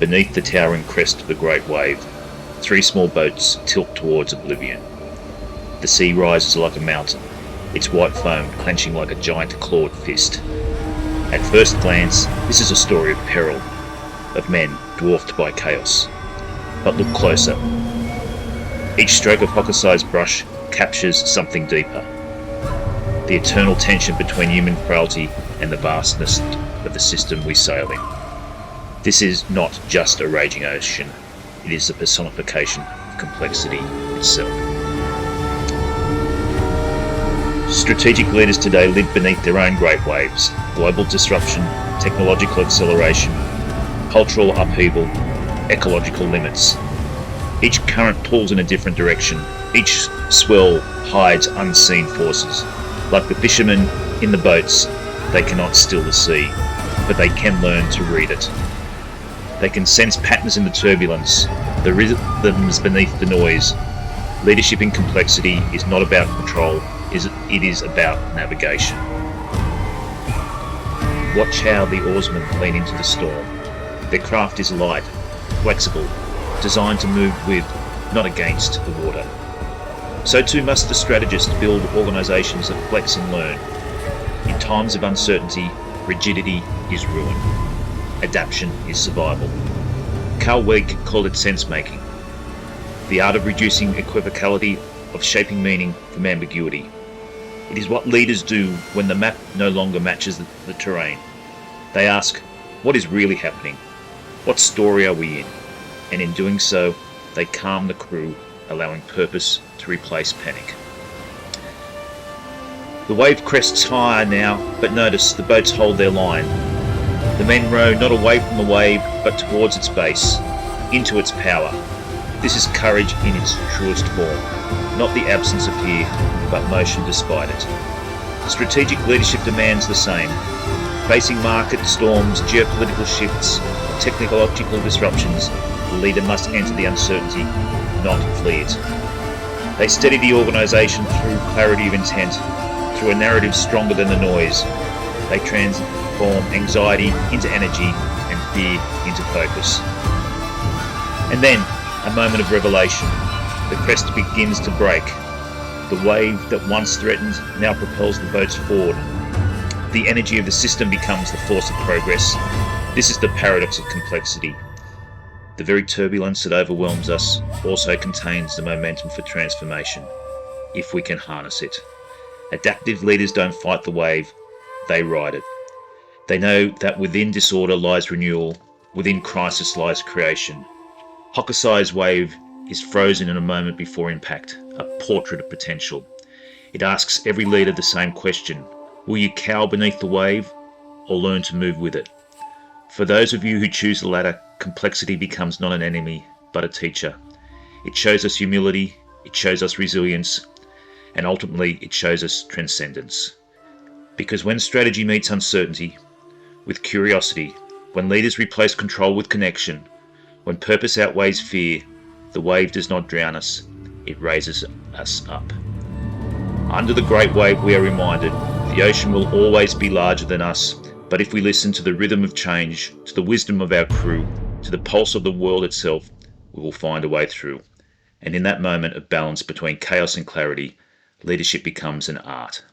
Beneath the towering crest of the great wave, 3 small boats tilt towards oblivion. The sea rises like a mountain, its white foam clenching like a giant clawed fist. At first glance, this is a story of peril, of men dwarfed by chaos. But look closer. Each stroke of Hokusai's brush captures something deeper. The eternal tension between human frailty and the vastness of the system we sail in. This is not just a raging ocean, it is the personification of complexity itself. Strategic leaders today live beneath their own great waves: global disruption, technological acceleration, cultural upheaval, ecological limits. Each current pulls in a different direction. Each swell hides unseen forces. Like the fishermen in the boats, they cannot still the sea, but they can learn to read it. They can sense patterns in the turbulence, the rhythms beneath the noise. Leadership in complexity is not about control, it is about navigation. Watch how the oarsmen lean into the storm. Their craft is light, flexible, designed to move with, not against, the water. So too must the strategist build organisations that flex and learn. In times of uncertainty, rigidity is ruin. Adaptation is survival. Carl Weick called it sense-making, the art of reducing equivocality, of shaping meaning from ambiguity. It is what leaders do when the map no longer matches the terrain. They ask, what is really happening? What story are we in? And in doing so, they calm the crew, allowing purpose to replace panic. The wave crests higher now, but notice the boats hold their line. The men row not away from the wave, but towards its base, into its power. This is courage in its truest form, not the absence of fear, but motion despite it. Strategic leadership demands the same. Facing market storms, geopolitical shifts, technological disruptions, the leader must enter the uncertainty, not flee it. They steady the organisation through clarity of intent, through a narrative stronger than the noise. They transform anxiety into energy and fear into focus. And then, a moment of revelation. The crest begins to break. The wave that once threatened now propels the boats forward. The energy of the system becomes the force of progress. This is the paradox of complexity. The very turbulence that overwhelms us also contains the momentum for transformation, if we can harness it. Adaptive leaders don't fight the wave, they ride it. They know that within disorder lies renewal, within crisis lies creation. Hokusai's wave is frozen in a moment before impact, a portrait of potential. It asks every leader the same question: will you cower beneath the wave or learn to move with it? For those of you who choose the latter, complexity becomes not an enemy, but a teacher. It shows us humility, it shows us resilience, and ultimately it shows us transcendence. Because when strategy meets uncertainty with curiosity, when leaders replace control with connection, when purpose outweighs fear, the wave does not drown us, it raises us up. Under the great wave we are reminded, the ocean will always be larger than us, but if we listen to the rhythm of change, to the wisdom of our crew, to the pulse of the world itself, we will find a way through. And in that moment of balance between chaos and clarity, leadership becomes an art.